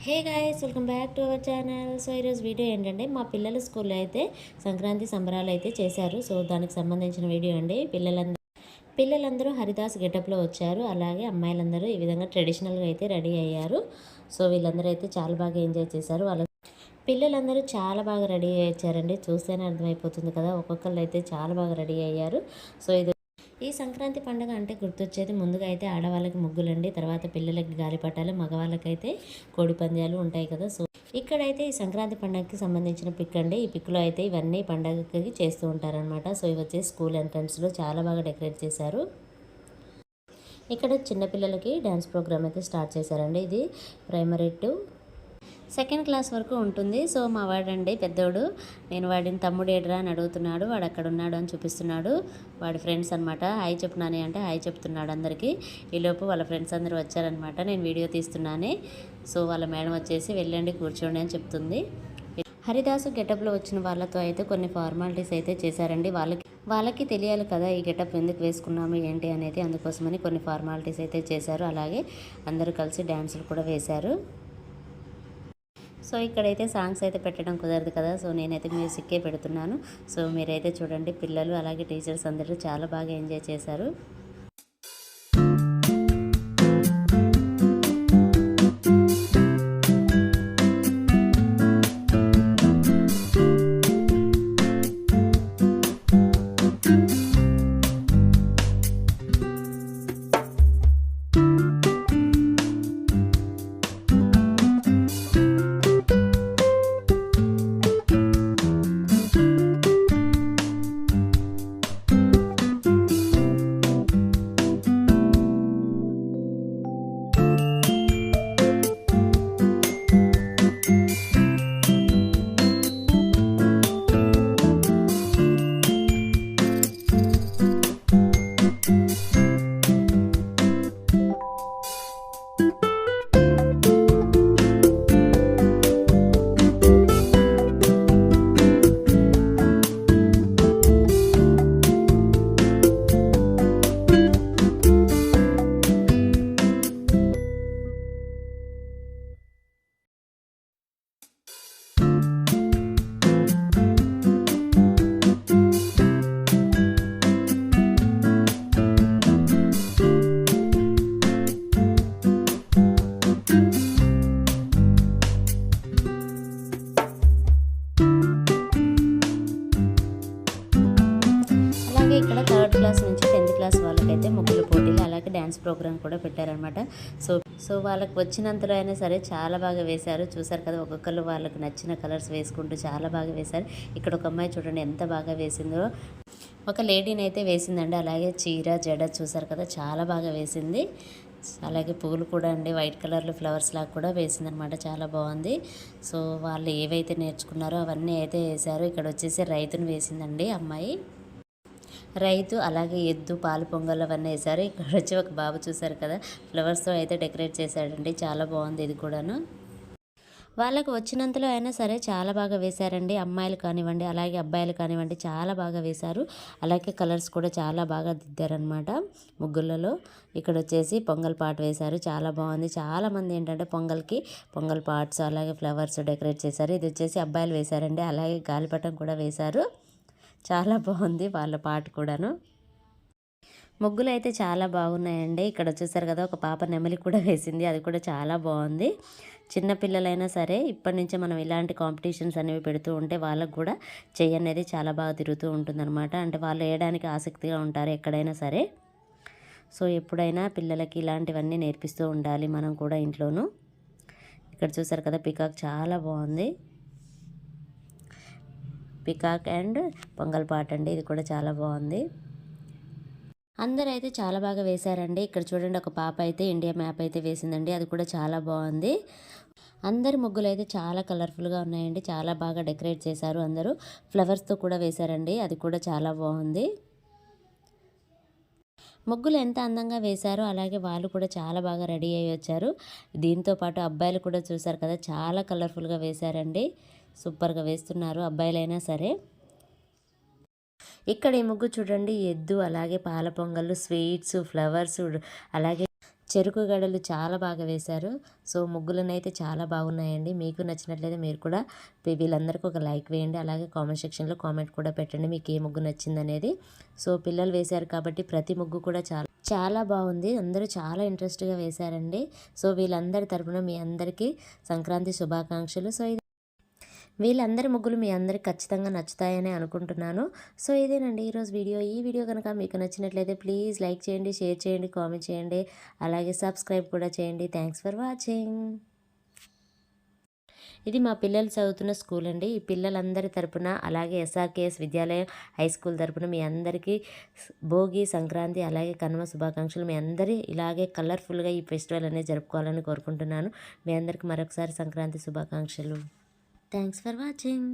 Hey guys, welcome back to our channel. So ఈరోజు video ఏంటంటే మా పిల్లల స్కూల్లో అయితే సంక్రాంతి సంబరాలు అయితే చేశారు. సో దానికి సంబంధించిన వీడియో అండి. పిల్లలందరూ హరిదాస్ గెటప్లో వచ్చారు. అలాగే అమ్మాయిలందరూ ఈ విధంగా ట్రెడిషనల్గా అయితే రెడీ అయ్యారు. సో వీళ్ళందరూ అయితే చాలా బాగా ఎంజాయ్ చేశారు. పిల్లలందరూ చాలా బాగా రెడీ అయ్యారండి. చూస్తేనే అర్థమైపోతుంది కదా, ఒక్కొక్కళ్ళు అయితే చాలా బాగా రెడీ అయ్యారు. సో ఈ సంక్రాంతి పండుగ అంటే గుర్తొచ్చేది ముందుగా అయితే ఆడవాళ్ళకి ముగ్గులండి, తర్వాత పిల్లలకి గాలిపటాలు, మగవాళ్ళకైతే కోడి పందాలు ఉంటాయి కదా. సో ఇక్కడైతే ఈ సంక్రాంతి పండుగకి సంబంధించిన పిక్ అండి. ఈ పిక్లో అయితే ఇవన్నీ పండుగకి చేస్తూ ఉంటారనమాట. సో ఇవి వచ్చేసి స్కూల్ ఎంట్రన్స్లో చాలా బాగా డెకరేట్ చేశారు. ఇక్కడ చిన్నపిల్లలకి డ్యాన్స్ ప్రోగ్రామ్ అయితే స్టార్ట్ చేశారండి. ఇది ప్రైమరీ టు సెకండ్ క్లాస్ వరకు ఉంటుంది. సో మా వాడండి పెద్దోడు, నేను వాడిని తమ్ముడు ఏడ్రా అని అడుగుతున్నాడు. వాడు అక్కడ ఉన్నాడు అని చూపిస్తున్నాడు. వాడి ఫ్రెండ్స్ అనమాట. హాయ్ చెప్తున్నానే అంటే హాయ్ చెప్తున్నాడు అందరికీ. ఈలోపు వాళ్ళ ఫ్రెండ్స్ అందరూ వచ్చారనమాట. నేను వీడియో తీస్తున్నానే. సో వాళ్ళ మేడం వచ్చేసి వెళ్ళండి కూర్చోండి అని చెప్తుంది. హరిదాసు గెటప్లో వచ్చిన వాళ్ళతో అయితే కొన్ని ఫార్మాలిటీస్ అయితే చేశారండి. వాళ్ళకి తెలియాలి కదా ఈ గెటప్ ఎందుకు వేసుకున్నాము ఏంటి అనేది, అందుకోసమని కొన్ని ఫార్మాలిటీస్ అయితే చేశారు. అలాగే అందరూ కలిసి డ్యాన్సులు కూడా వేశారు. సో ఇక్కడైతే సాంగ్స్ అయితే పెట్టడం కుదరదు కదా, సో నేనైతే మ్యూజిక్కే పెడుతున్నాను. సో మీరైతే చూడండి, పిల్లలు అలాగే టీచర్స్ అందరూ చాలా బాగా ఎంజాయ్ చేశారు. ఇక్కడ థర్డ్ క్లాస్ నుంచి 10th క్లాస్ వాళ్ళకైతే ముగ్గుల పోటీలు అలాగే డ్యాన్స్ ప్రోగ్రామ్ కూడా పెట్టారనమాట. సో వాళ్ళకి వచ్చినంతలో అయినా సరే చాలా బాగా వేశారు. చూసారు కదా, ఒక్కొక్కరు వాళ్ళకి నచ్చిన కలర్స్ వేసుకుంటూ చాలా బాగా వేశారు. ఇక్కడ ఒక అమ్మాయి చూడండి ఎంత బాగా వేసిందో, ఒక లేడీని అయితే వేసిందండి. అలాగే చీర జడ చూసారు కదా, చాలా బాగా వేసింది. అలాగే పువ్వులు కూడా అండి వైట్ కలర్లో ఫ్లవర్స్ లాగా కూడా వేసిందనమాట, చాలా బాగుంది. సో వాళ్ళు ఏవైతే నేర్చుకున్నారో అవన్నీ అయితే వేశారు. ఇక్కడ వచ్చేసి రైతును వేసిందండి అమ్మాయి. రైతు అలాగే ఎద్దు, పాలు పొంగల్ అవన్నీ వేశారు. ఇక్కడ వచ్చి ఒక బాబు చూసారు కదా, ఫ్లవర్స్తో అయితే డెకరేట్ చేశాడండి, చాలా బాగుంది ఇది కూడాను. వాళ్ళకు వచ్చినంతలో అయినా సరే చాలా బాగా వేశారండి. అమ్మాయిలు కానివ్వండి అలాగే అబ్బాయిలు కానివ్వండి చాలా బాగా వేశారు. అలాగే కలర్స్ కూడా చాలా బాగా దిద్దారనమాట ముగ్గులలో. ఇక్కడ వచ్చేసి పొంగల్ పాట వేశారు, చాలా బాగుంది. చాలామంది ఏంటంటే పొంగల్ పాట్స్ అలాగే ఫ్లవర్స్ డెకరేట్ చేశారు. ఇది వచ్చేసి అబ్బాయిలు వేశారండి. అలాగే గాలిపటం కూడా వేశారు, చాలా బాగుంది వాళ్ళ పాట కూడాను. ముగ్గులు అయితే చాలా బాగున్నాయండి. ఇక్కడ వచ్చేసారు కదా, ఒక పాప నెమలి కూడా వేసింది, అది కూడా చాలా బాగుంది. చిన్నపిల్లలైనా సరే ఇప్పటి నుంచే మనం ఇలాంటి కాంపిటీషన్స్ అనేవి పెడుతూ ఉంటే వాళ్ళకు కూడా చెయ్యి అనేది చాలా బాగా తిరుగుతూ ఉంటుందన్నమాట. అంటే వాళ్ళు వేయడానికి ఆసక్తిగా ఉంటారు ఎక్కడైనా సరే. సో ఎప్పుడైనా పిల్లలకి ఇలాంటివన్నీ నేర్పిస్తూ ఉండాలి మనం కూడా ఇంట్లోనూ. ఇక్కడ చూసారు కదా, పికాక్ చాలా బాగుంది. పికాక్ అండ్ పొంగల్ పాట అండి, ఇది కూడా చాలా బాగుంది. అందరూ అయితే చాలా బాగా వేశారండి. ఇక్కడ చూడండి, ఒక పాప అయితే ఇండియా మ్యాప్ అయితే వేసిందండి, అది కూడా చాలా బాగుంది. అందరి ముగ్గులు అయితే చాలా కలర్ఫుల్గా ఉన్నాయండి, చాలా బాగా డెకరేట్ చేశారు. అందరూ ఫ్లవర్స్తో కూడా వేశారండి, అది కూడా చాలా బాగుంది. ముగ్గులు ఎంత అందంగా వేశారో అలాగే వాళ్ళు కూడా చాలా బాగా రెడీ అయ్యి వచ్చారు. దీంతో పాటు అబ్బాయిలు కూడా చూసారు కదా, చాలా కలర్ఫుల్గా వేశారండి, సూపర్గా వేస్తున్నారు అబ్బాయిలైనా సరే. ఇక్కడ ఈ ముగ్గు చూడండి, ఎద్దు అలాగే పాల పొంగళ్ళు, స్వీట్స్, ఫ్లవర్స్ అలాగే చెరుకు గడలు చాలా బాగా వేశారు. సో ముగ్గులనైతే చాలా బాగున్నాయండి. మీకు నచ్చినట్లయితే మీరు కూడా వీళ్ళందరికీ ఒక లైక్ వేయండి. అలాగే కామెంట్ సెక్షన్లో కామెంట్ కూడా పెట్టండి మీకు ఏ ముగ్గు నచ్చిందనేది. సో పిల్లలు వేశారు కాబట్టి ప్రతి ముగ్గు కూడా చాలా చాలా బాగుంది. అందరూ చాలా ఇంట్రెస్ట్గా వేశారండి. సో వీళ్ళందరి తరపున మీ అందరికీ సంక్రాంతి శుభాకాంక్షలు. సో వీళ్ళందరి ముగ్గులు మీ అందరికి ఖచ్చితంగా నచ్చుతాయని అనుకుంటున్నాను. సో ఇదేనండి ఈరోజు వీడియో. ఈ వీడియో కనుక మీకు నచ్చినట్లయితే ప్లీజ్ లైక్ చేయండి, షేర్ చేయండి, కామెంట్ చేయండి, అలాగే సబ్స్క్రైబ్ కూడా చేయండి. Thanks for watching. ఇది మా పిల్లలు చదువుతున్న స్కూల్ అండి. ఈ పిల్లలందరి తరపున అలాగే ఎస్ఆర్కేఎస్ విద్యాలయం హై స్కూల్ తరపున మీ అందరికీ భోగి, సంక్రాంతి అలాగే కనుమ శుభాకాంక్షలు. మీ అందరి ఇలాగే కలర్ఫుల్గా ఈ ఫెస్టివల్ అనేది జరుపుకోవాలని కోరుకుంటున్నాను. మీ అందరికీ మరొకసారి సంక్రాంతి శుభాకాంక్షలు. Thanks for watching.